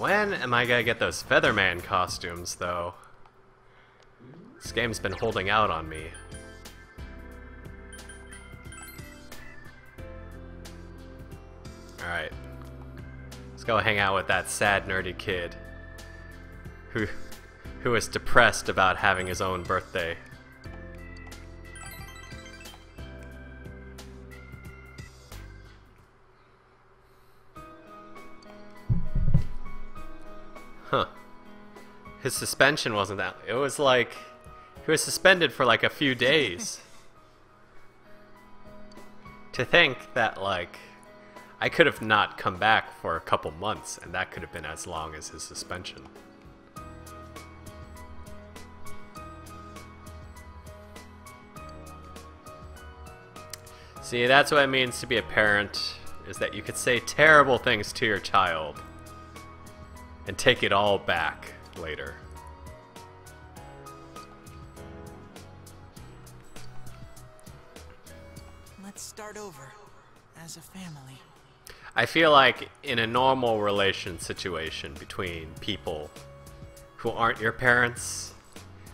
When am I gonna get those Featherman costumes, though? This game's been holding out on me. Alright. Let's go hang out with that sad, nerdy kid who is depressed about having his own birthday. Huh. His suspension wasn't that... It was like... He was suspended for like a few days. To think that, like... I could have not come back for a couple months, and that could have been as long as his suspension. See, that's what it means to be a parent, is that you could say terrible things to your child and take it all back later. Let's start over as a family. I feel like in a normal relation situation between people who aren't your parents,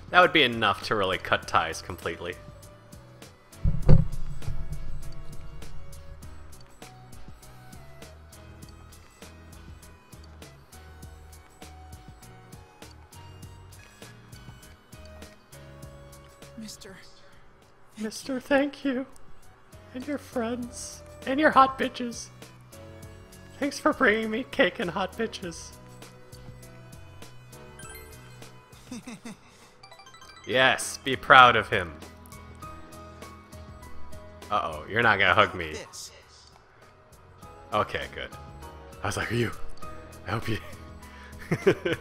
that would be enough to really cut ties completely. Mister, thank you. And your friends. And your hot bitches. Thanks for bringing me cake and hot bitches. Yes, be proud of him. Uh-oh, you're not gonna hug me. Okay, good. I was like, are you? I hope you...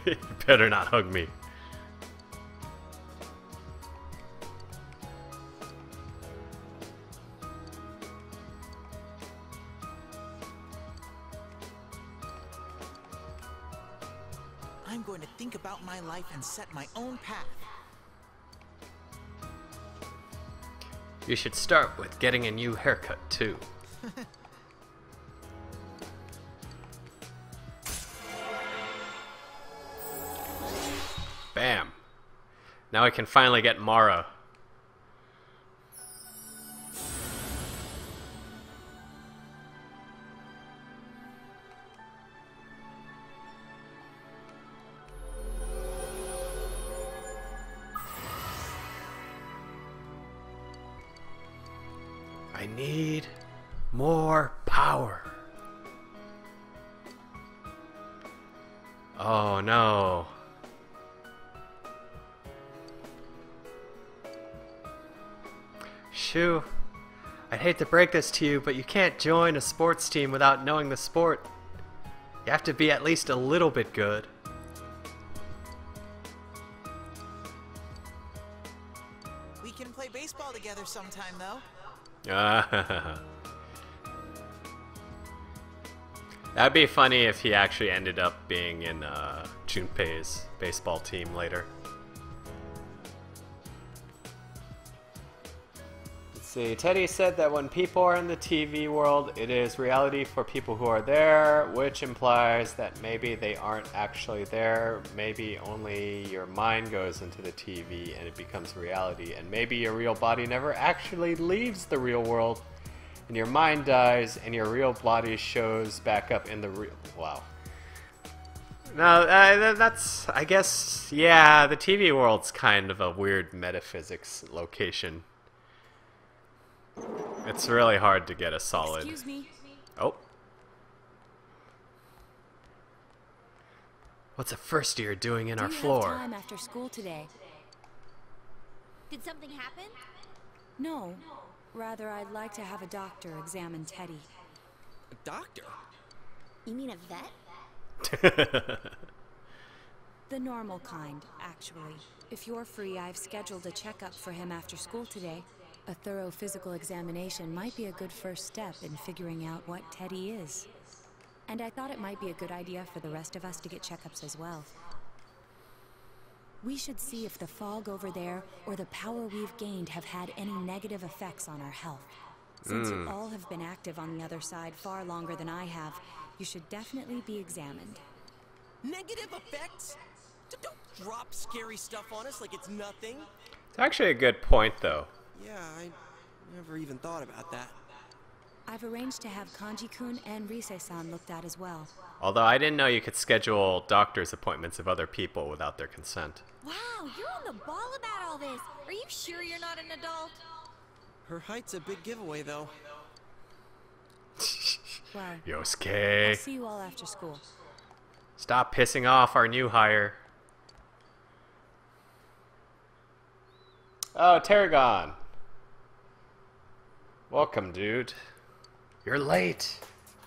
You better not hug me. I'm going to think about my life and set my own path. You should start with getting a new haircut, too. Bam. Now I can finally get Mara. I need more power. Oh no. Shoo. I'd hate to break this to you, but you can't join a sports team without knowing the sport. You have to be at least a little bit good. We can play baseball together sometime, though. That'd be funny if he actually ended up being in Junpei's baseball team later. Let's see, Teddy said that when people are in the TV world, it is reality for people who are there, which implies that maybe they aren't actually there. Maybe only your mind goes into the TV and it becomes reality, and maybe your real body never actually leaves the real world, and your mind dies and your real body shows back up in the real... Wow. No, that's... I guess, yeah, the TV world's kind of a weird metaphysics location. It's really hard to get a solid... Excuse me. Oh. What's a first year doing in our floor? Do you have time after school today? Did something happen? No. Rather, I'd like to have a doctor examine Teddy. A doctor? You mean a vet? The normal kind, actually. If you're free, I've scheduled a checkup for him after school today. A thorough physical examination might be a good first step in figuring out what Teddy is. And I thought it might be a good idea for the rest of us to get checkups as well. We should see if the fog over there or the power we've gained have had any negative effects on our health. Since you all have been active on the other side far longer than I have, you should definitely be examined. Negative effects? Don't drop scary stuff on us like it's nothing. It's actually a good point, though. Yeah, I never even thought about that. I've arranged to have Kanji-kun and Rise-san looked at as well. Although I didn't know you could schedule doctor's appointments of other people without their consent. Wow, you're on the ball about all this. Are you sure you're not an adult? Her height's a big giveaway, though. Well, Yosuke, I'll see you all after school. stop pissing off our new hire. Oh, Tarragon. Welcome, dude. You're late.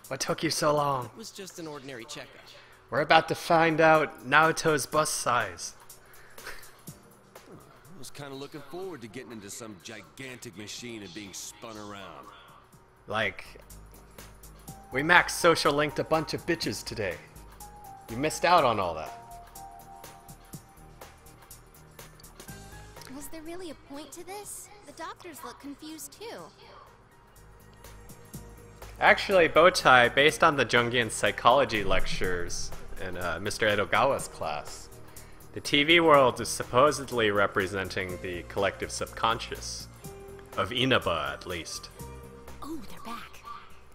What took you so long? It was just an ordinary checkup. We're about to find out Naoto's bust size. I was kind of looking forward to getting into some gigantic machine and being spun around. Like, we max social linked a bunch of bitches today. You missed out on all that. Was there really a point to this? The doctors look confused too. Actually, Bowtie, based on the Jungian psychology lectures in Mr. Edogawa's class, the TV world is supposedly representing the collective subconscious. Of Inaba, at least. Oh, they're back.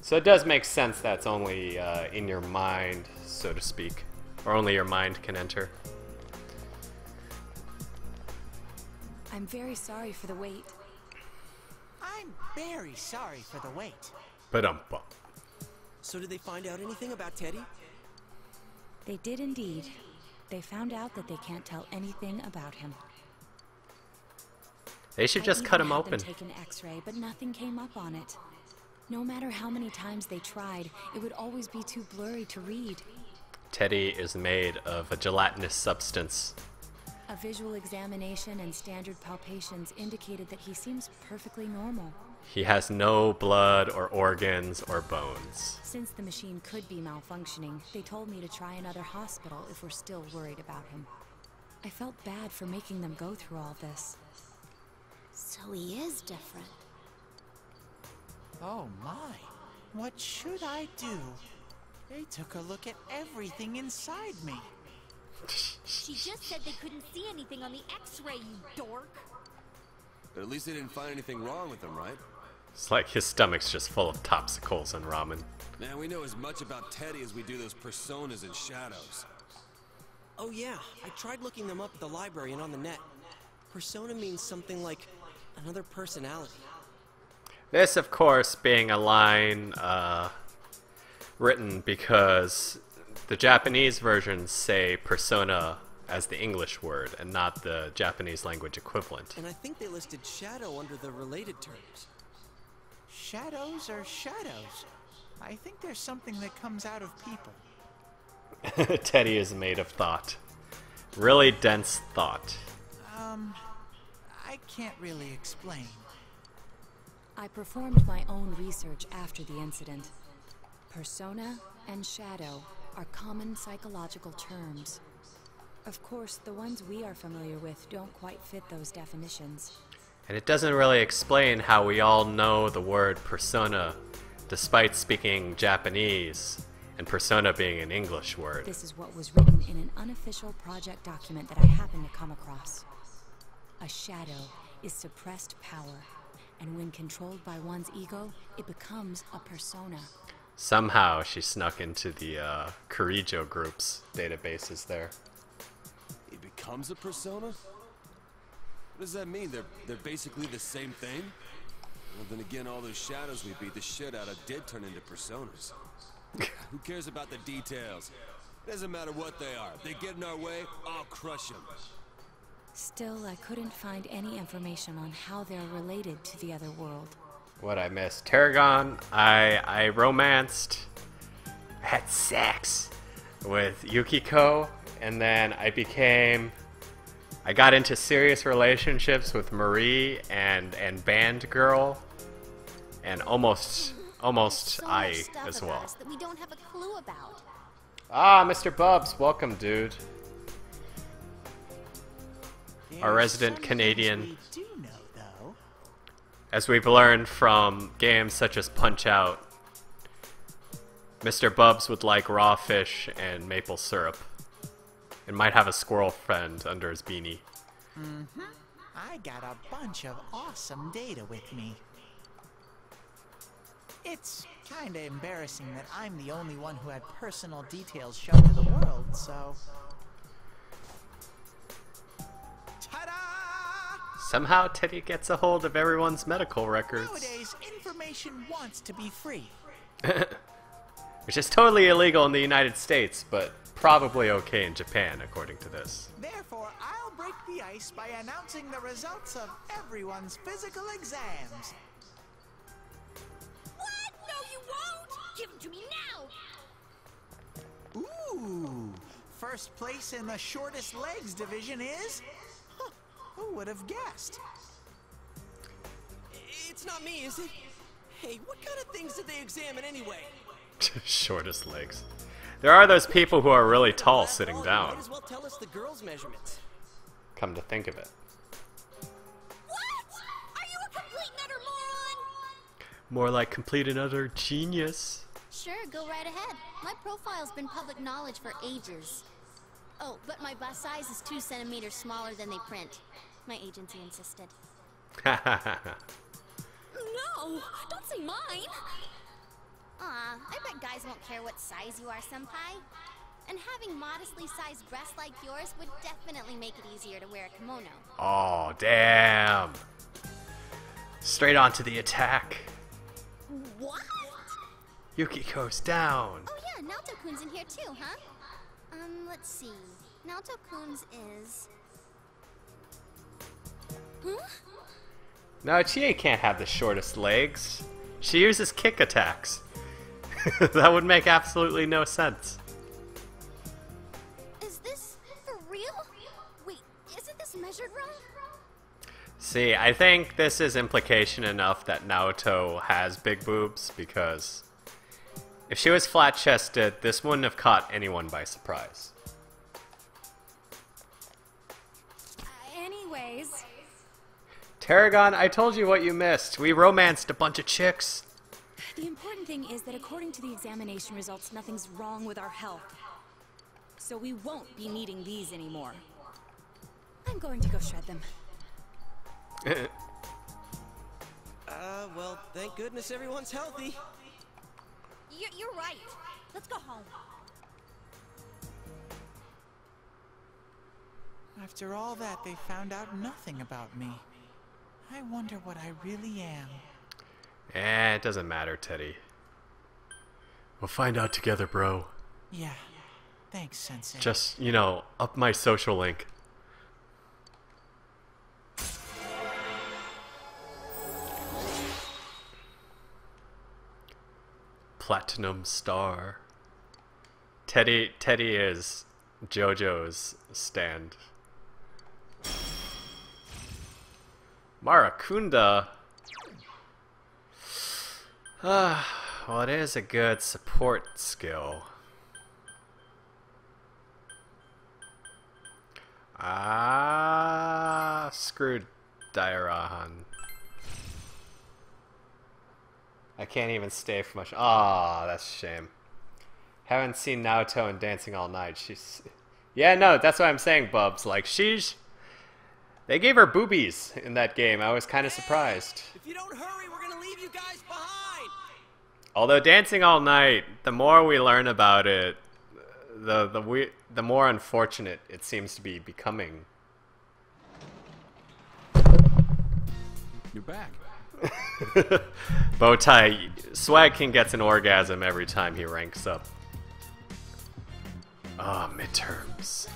So it does make sense that's only in your mind, so to speak. Or only your mind can enter. I'm very sorry for the wait. I'm very sorry for the wait. Ba-dum-bum. So did they find out anything about Teddy? They did indeed. They found out that they can't tell anything about him. They should just cut him open. I even had them take an X-ray, but nothing came up on it. No matter how many times they tried, it would always be too blurry to read. Teddy is made of a gelatinous substance. A visual examination and standard palpations indicated that he seems perfectly normal. He has no blood or organs or bones. Since the machine could be malfunctioning, they told me to try another hospital if we're still worried about him. I felt bad for making them go through all this. So he is different. Oh my, what should I do? They took a look at everything inside me. She just said they couldn't see anything on the X-ray, you dork. But at least they didn't find anything wrong with him, right? It's like his stomach's just full of popsicles and ramen. Man, we know as much about Teddy as we do those personas and shadows. Oh yeah, I tried looking them up at the library and on the net. Persona means something like another personality. This, of course, being a line written because the Japanese versions say persona as the English word and not the Japanese language equivalent. And I think they listed shadow under the related terms. Shadows are shadows. I think there's something that comes out of people. Teddy is made of thought. Really dense thought. I can't really explain. I performed my own research after the incident. Persona and shadow are common psychological terms. Of course, the ones we are familiar with don't quite fit those definitions. And it doesn't really explain how we all know the word persona despite speaking Japanese and persona being an English word. This is what was written in an unofficial project document that I happened to come across. A shadow is suppressed power, and when controlled by one's ego, it becomes a persona. Somehow she snuck into the Kirijo group's databases there. He becomes a persona? What does that mean? They're basically the same thing? Well, then again, all those shadows we beat the shit out of did turn into personas. Who cares about the details? Doesn't matter what they are. If they get in our way, I'll crush them. Still, I couldn't find any information on how they're related to the other world. What I missed. Tarragon, I romanced, had sex with Yukiko, and then I got into serious relationships with Marie and Band Girl, and almost So much I stuff as about well. us that we don't have a clue about. Ah, Mr. Bubs, welcome, dude. Our resident Some Canadian. things we do know, though. As we've learned from games such as Punch-Out, Mr. Bubs would like raw fish and maple syrup. It might have a squirrel friend under his beanie. I got a bunch of awesome data with me. It's kinda embarrassing that I'm the only one who had personal details shown to the world, so... Ta-da! Somehow Teddy gets a hold of everyone's medical records. Nowadays, information wants to be free. Which is totally illegal in the United States, but probably okay in Japan, according to this. Therefore, I'll break the ice by announcing the results of everyone's physical exams. What? No, you won't! Give them to me now! Ooh! First place in the shortest legs division is... Huh, who would have guessed? It's not me, is it? Hey, what kind of things did they examine anyway? Shortest legs. There are those people who are really tall sitting down. Might as well tell us the girls' measurements. Come to think of it. What? Are you a complete and utter moron? More like complete and utter genius. Sure, go right ahead. My profile's been public knowledge for ages. Oh, but my bust size is 2 centimeters smaller than they print. My agency insisted. No! Don't say mine! Aw, I bet guys won't care what size you are, senpai. And having modestly sized breasts like yours would definitely make it easier to wear a kimono. Oh, damn. Straight on to the attack. What? Yukiko's down. Oh yeah, Naoto-kun's in here too, huh? Let's see. Naoto-kun's is... Huh? No, Chie can't have the shortest legs. She uses kick attacks. That would make absolutely no sense. Is this for real? Wait, isn't this measured wrong? See, I think this is implication enough that Naoto has big boobs, because if she was flat-chested, this wouldn't have caught anyone by surprise. Anyways... Tarragon, I told you what you missed. We romanced a bunch of chicks. The important thing is that according to the examination results, nothing's wrong with our health. So we won't be needing these anymore. I'm going to go shred them. Well, thank goodness everyone's healthy. You're right. Let's go home. After all that, they found out nothing about me. I wonder what I really am. It doesn't matter, Teddy. We'll find out together, bro. Yeah. Thanks, Sensei. Just, you know, up my social link. Platinum Star. Teddy is JoJo's stand. Marakunda. Well, it is a good support skill. Screwed Dairahan. I can't even stay for much. That's a shame. Haven't seen Naoto in Dancing All Night. She's... Yeah, no, that's what I'm saying, Bubs. Like, they gave her boobies in that game. I was kind of surprised. If you don't hurry, we're gonna leave you guys behind. Although Dancing All Night, the more we learn about it, the more unfortunate it seems to be becoming. You're back. Bowtie, SwagKing gets an orgasm every time he ranks up. Midterms.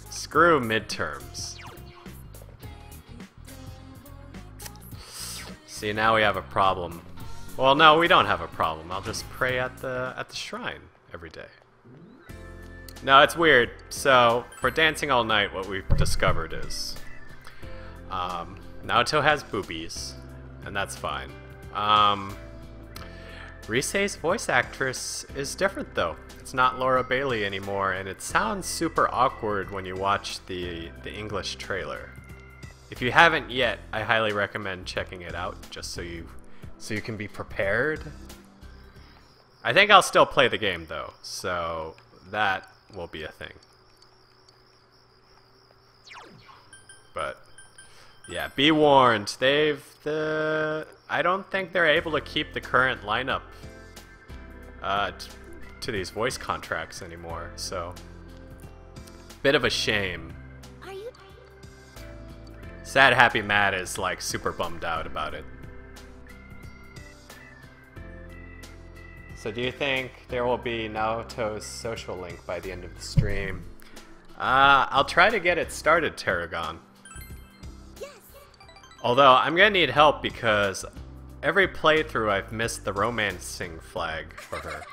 Screw midterms. See, now we have a problem. Well, no, we don't have a problem. I'll just pray at the shrine every day. No, it's weird. So, for Dancing All Night, what we've discovered is Naoto has boobies, and that's fine. Risei's voice actress is different, though. It's not Laura Bailey anymore, and it sounds super awkward when you watch the English trailer. If you haven't yet, I highly recommend checking it out, just so you can be prepared. I think I'll still play the game, though, so that will be a thing. But yeah, be warned. I don't think they're able to keep the current lineup to these voice contracts anymore. So, bit of a shame. Are you? Sad Happy Mad is like super bummed out about it. So do you think there will be Naoto's social link by the end of the stream? I'll try to get it started, Tarragon. Yes. Although I'm gonna need help because every playthrough I've missed the romancing flag for her.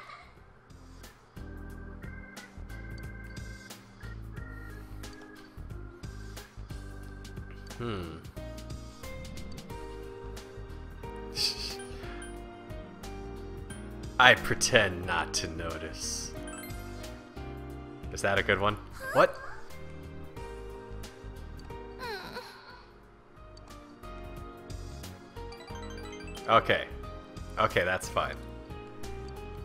I pretend not to notice. Is that a good one? What? Okay. Okay, that's fine.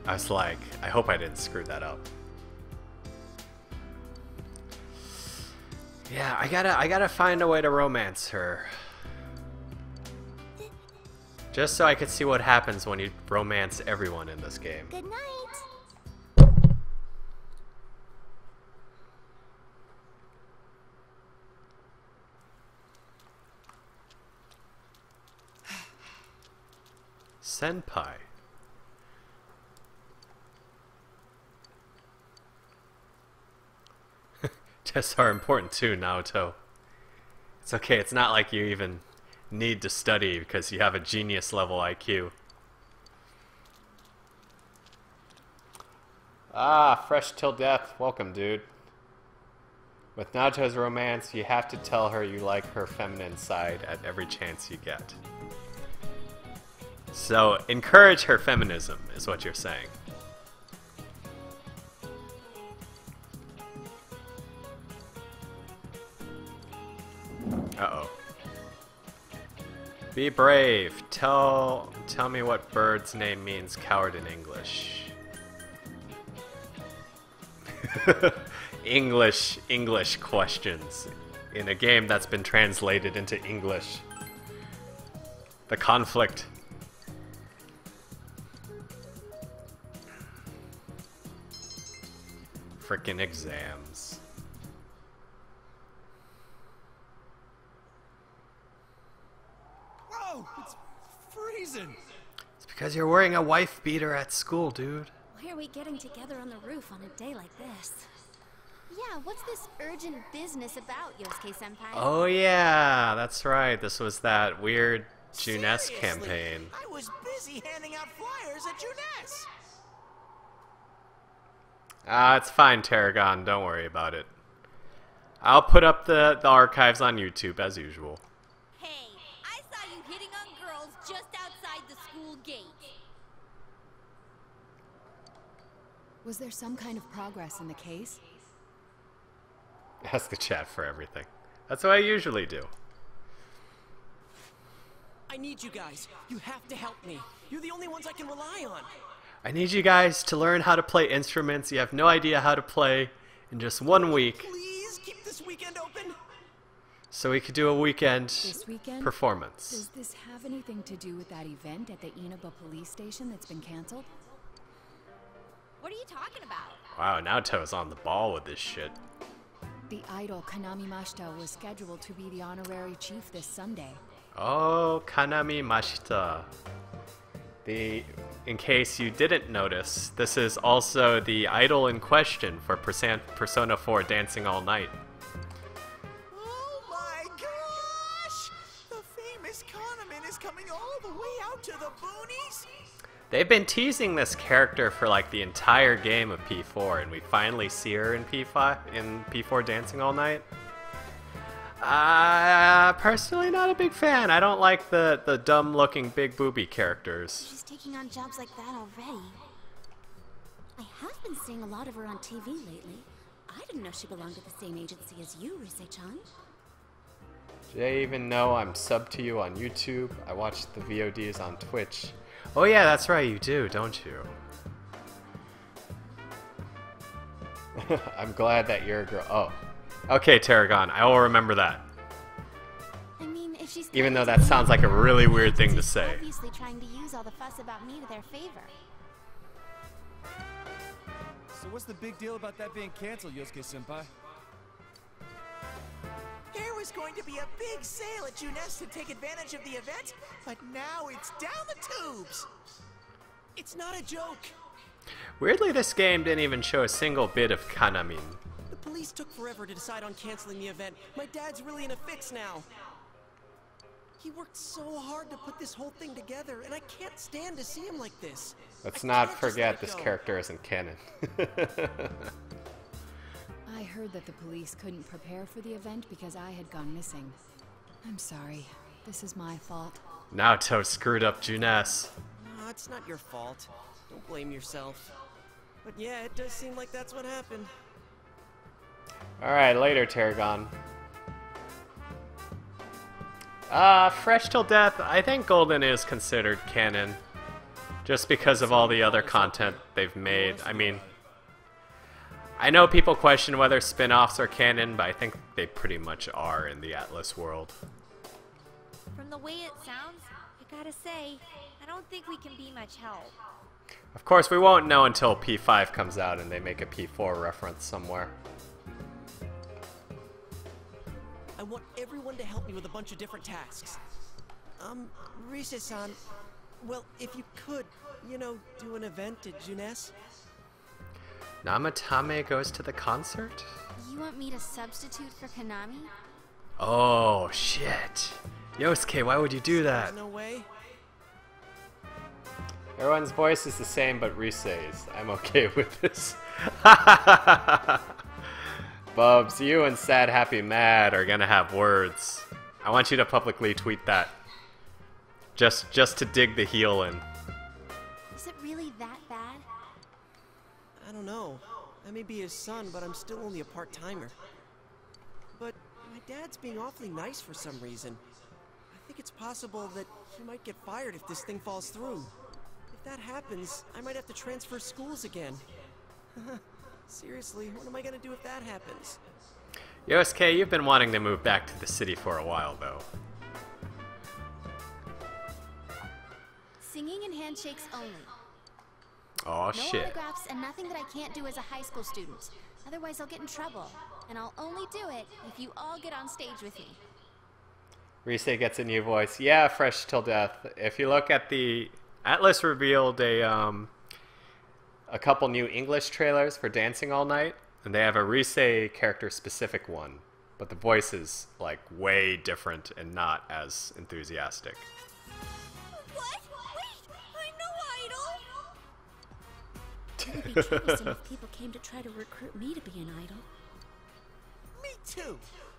I was like, I hope I didn't screw that up. Yeah, I gotta find a way to romance her. Just so I could see what happens when you romance everyone in this game. Good night. Senpai. Tests are important too, Naoto. It's okay, it's not like you even need to study because you have a genius level IQ. Ah, fresh till death. Welcome, dude. With Naoto's romance, you have to tell her you like her feminine side at every chance you get. So, encourage her feminism, is what you're saying. Uh-oh. Be brave. Tell me what bird's name means coward in English. English questions in a game that's been translated into English. The conflict. Frickin' exams. Whoa, it's freezing. It's because you're wearing a wife beater at school, dude. Why are we getting together on the roof on a day like this? Yeah, what's this urgent business about, Yosuke-senpai? Oh yeah, that's right. This was that weird Juness Seriously, campaign. I was busy handing out flyers at Juness. It's fine, Tarragon. Don't worry about it. I'll put up the archives on YouTube as usual. Hey, I saw you hitting on girls just outside the school gate. Was there some kind of progress in the case? Ask the chat for everything. That's what I usually do. I need you guys. You have to help me. You're the only ones I can rely on. I need you guys to learn how to play instruments you have no idea how to play in just 1 week. Please keep this weekend open. So we could do a weekend This weekend? performance. Does this have anything to do with that event at the Inaba police station that's been canceled? What are you talking about? Wow, Naoto's on the ball with this shit. The idol Kanami Mashita was scheduled to be the honorary chief this Sunday. Oh, Kanami Mashita. In case you didn't notice, this is also the idol in question for Persona 4 Dancing All Night. Oh my gosh! The famous Kahneman is coming all the way out to the boonies? They've been teasing this character for like the entire game of P4, and we finally see her in P4 Dancing All Night. Personally not a big fan. I don't like the dumb-looking big booby characters. She's taking on jobs like that already. I have been seeing a lot of her on TV lately. I didn't know she belonged to the same agency as you, Rise-chan. Do they even know I'm subbed to you on YouTube? I watch the VODs on Twitch. Oh yeah, that's right, you do, don't you? I'm glad that you're a girl. Oh. Okay, Tarragon, I will remember that. she's Even though coming to that sounds like a really weird thing to she's say. obviously trying to use all the fuss about me to their favor. So what's the big deal about that being canceled, Yosuke-senpai? There was going to be a big sale at Junes to take advantage of the event, but now it's down the tubes. It's not a joke. Weirdly, this game didn't even show a single bit of Kanamin. The police took forever to decide on canceling the event. My dad's really in a fix now. He worked so hard to put this whole thing together, and I can't stand to see him like this. Let's I not can't just let forget it this go. character isn't canon. I heard that the police couldn't prepare for the event because I had gone missing. I'm sorry. This is my fault. Naoto screwed up Junes. No, it's not your fault. Don't blame yourself. But yeah, it does seem like that's what happened. Alright, later, Tarragon. Fresh Till Death, I think Golden is considered canon. Just because of all the other content they've made. I mean, I know people question whether spin-offs are canon, but I think they pretty much are in the Atlas world. From the way it sounds, I gotta say, I don't think we can be much help. Of course, we won't know until P5 comes out and they make a P4 reference somewhere. I want everyone to help me with a bunch of different tasks. Rise-san, well, if you could, you know, do an event at Junes? Namatame goes to the concert? You want me to substitute for Konami? Oh, shit. Yosuke, why would you do that? There's no way. Everyone's voice is the same, but Rise's. I'm okay with this. Bubs, you and Sad Happy Mad are gonna have words. I want you to publicly tweet that. Just to dig the heel in. Is it really that bad? I don't know. I may be his son, but I'm still only a part-timer. But my dad's being awfully nice for some reason. I think it's possible that he might get fired if this thing falls through. If that happens, I might have to transfer schools again. Seriously, what am I gonna do if that happens? Yosuke, you've been wanting to move back to the city for a while, though. Singing and handshakes only. Oh No shit. autographs and nothing that I can't do as a high school student. Otherwise I'll get in trouble. And I'll only do it if you all get on stage with me. Rise gets a new voice. Yeah, Fresh Till Death. If you look at the Atlas revealed a couple new English trailers for Dancing All Night, and they have a Rise character specific one, but the voice is like way different and not as enthusiastic. What? Wait! I know Idol! It would be troublesome if people came to try to recruit me to be an idol. Me too.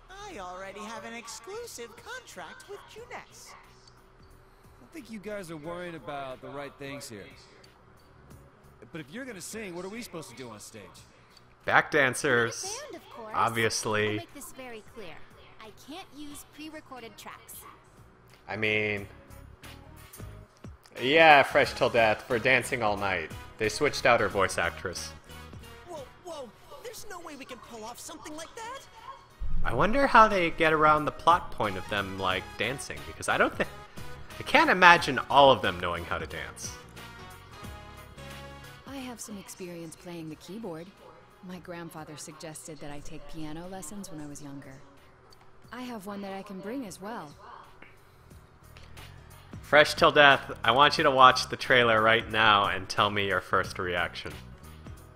I already have an exclusive contract with Junes. I think you guys are worrying about the right things here. But if you're gonna sing, what are we supposed to do on stage? Back dancers, Band, of course. obviously. I'll make this very clear. I can't use pre-recorded tracks. I mean, yeah, Fresh Till Death for Dancing All Night. They switched out her voice actress. Whoa, there's no way we can pull off something like that! I wonder how they get around the plot point of them, like, dancing, because I can't imagine all of them knowing how to dance. I have some experience playing the keyboard. My grandfather suggested that I take piano lessons when I was younger. I have one that I can bring as well. Fresh Till Death, I want you to watch the trailer right now and tell me your first reaction.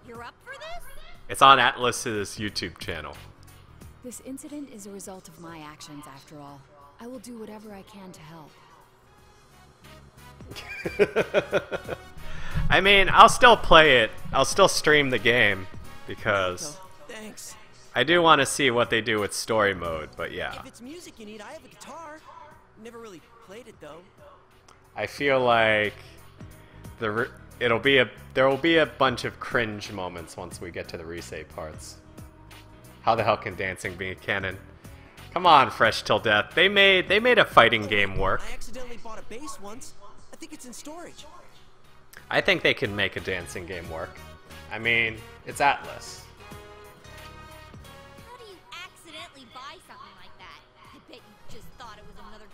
You're up for this? It's on Atlas's YouTube channel. This incident is a result of my actions, after all. I will do whatever I can to help. I mean, I'll still play it. I'll still stream the game because Thanks. I do want to see what they do with story mode, but yeah. If it's music you need, I have a guitar. Never really played it though. I feel like there will be a bunch of cringe moments once we get to the Rise parts. How the hell can dancing be canon? Come on, Fresh Till Death. They made a fighting game work. I accidentally bought a bass once. I think it's in storage. I think they can make a dancing game work. I mean, it's Atlas. How do you accidentally buy something like that? I bet you just thought it was another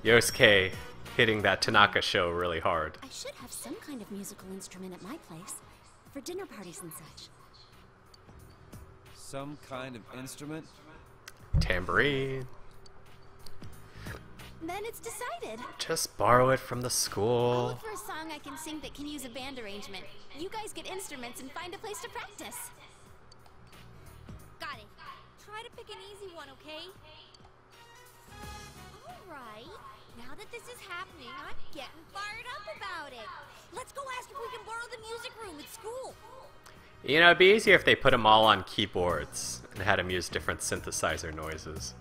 Yosuke hitting that Tanaka show really hard. I should have some kind of musical instrument at my place for dinner parties and such. Some kind of instrument? Tambourine. Then it's decided. Just borrow it from the I'll school. look for a song I can sing that can use a band arrangement. You guys get instruments and find a place to practice. Got it. Try to pick an easy one, okay? Alright. Now that this is happening, I'm getting fired up about it. Let's go ask if we can borrow the music room at school. You know, it'd be easier if they put them all on keyboards and had them use different synthesizer noises.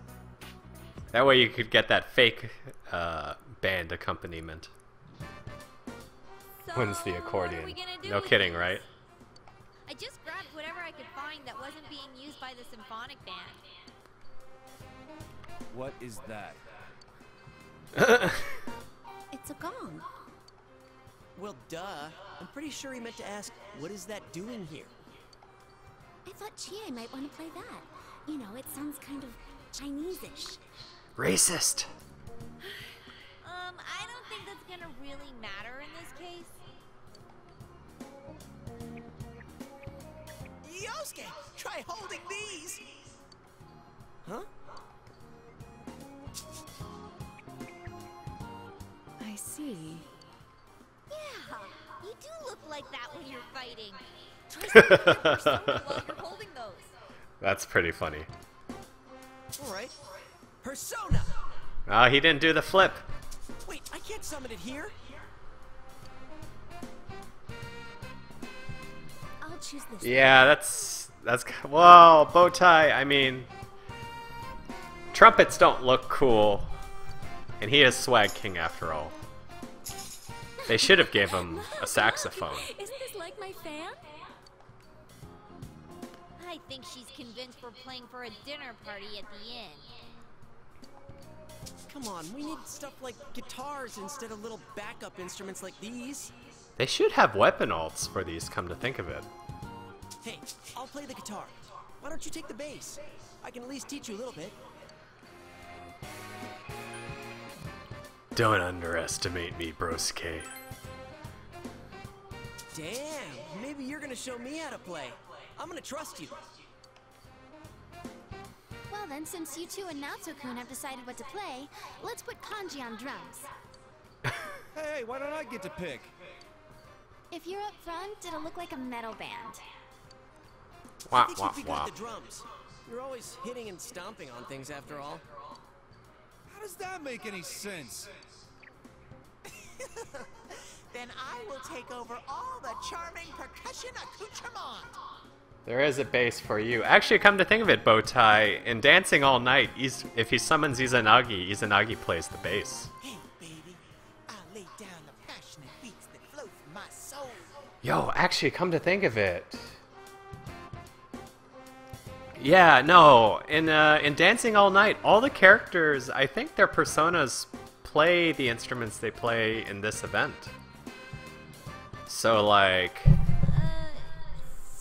That way you could get that fake band accompaniment. So, When's the what are accordion? we gonna do No with kidding, this? right? I just grabbed whatever I could find that wasn't being used by the symphonic band. What is that? It's a gong. Well, duh. I'm pretty sure he meant to ask, what is that doing here? I thought Chie might want to play that. You know, it sounds kind of Chinese-ish. Racist. I don't think that's gonna really matter in this case. Yosuke, try holding these. Huh? I see. Yeah, you do look like that when you're fighting. Try something like Persona while you're holding those. That's pretty funny. Alright. Persona! Oh, he didn't do the flip. Wait, I can't summon it here. I'll choose this. Yeah, that's whoa, bow tie. I mean, trumpets don't look cool, and he is SwagKing after all. They should have gave him a saxophone. Isn't this like my fan? I think she's convinced we're playing for a dinner party at the end. Come on, we need stuff like guitars instead of little backup instruments like these. They should have weapon alts for these, come to think of it. Hey, I'll play the guitar. Why don't you take the bass? I can at least teach you a little bit. Don't underestimate me, broske. Damn, maybe you're gonna show me how to play. I'm gonna trust you. Well then, since you two and Naoto-kun have decided what to play, let's put Kanji on drums. Hey, why don't I get to pick? If you're up front, it'll look like a metal band. I Wah, think wah, you'd be good wah. at the drums. You're always hitting and stomping on things after all. How does that make any sense? Then I will take over all the charming percussion accoutrement. There is a bass for you. Actually, come to think of it, Bowtie, in Dancing All Night, if he summons Izanagi, Izanagi plays the bass. Hey, baby, I'll lay down the passionate beats that flow from my soul. Yo, actually, come to think of it. Yeah, no, in Dancing All Night, all the characters, I think their personas play the instruments they play in this event. So, like,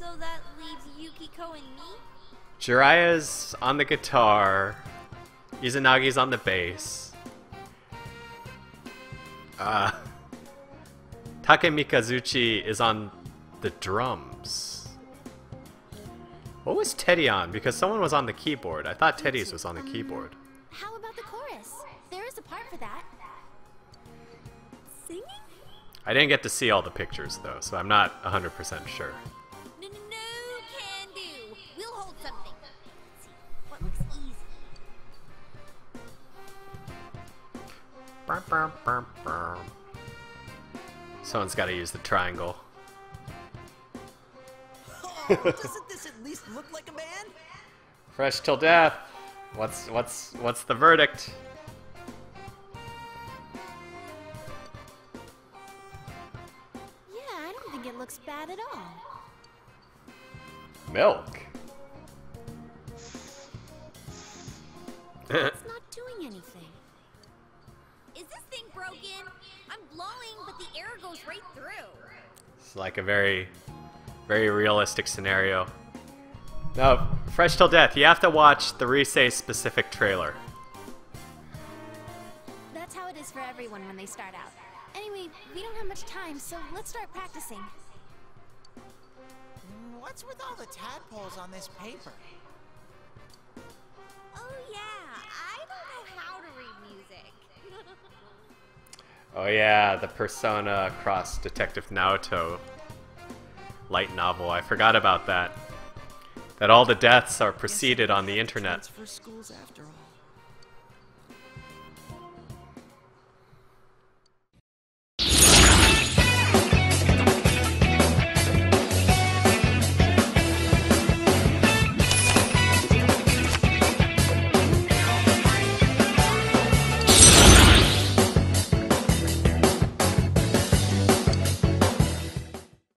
So that leaves Yukiko and me? Jiraiya's on the guitar, Izanagi's on the bass, Take Mikazuchi is on the drums. What was Teddy on? Because someone was on the keyboard. I thought Teddy's was on the keyboard. How about the chorus? There is a part for that. Singing? I didn't get to see all the pictures though, so I'm not 100% sure. No, can do. We'll hold something. Let's see what looks easy. Brum, brum, brum, brum. Someone's got to use the triangle. Oh, doesn't this at least look like a band? Fresh till death. What's the verdict? Yeah, I don't think it looks bad at all. Milk. It's not doing anything. Is this thing broken? I'm blowing, but the air goes right through. It's like a very, very realistic scenario. No, Fresh till death. You have to watch the Risei specific trailer. is for everyone when they start out. Anyway, we don't have much time, so let's start practicing. What's with all the tadpoles on this paper? Oh yeah, I don't know how to read music. Oh yeah, the Persona Cross Detective Naoto light novel. I forgot about that. That all the deaths are preceded on the internet. Transfer schools after all.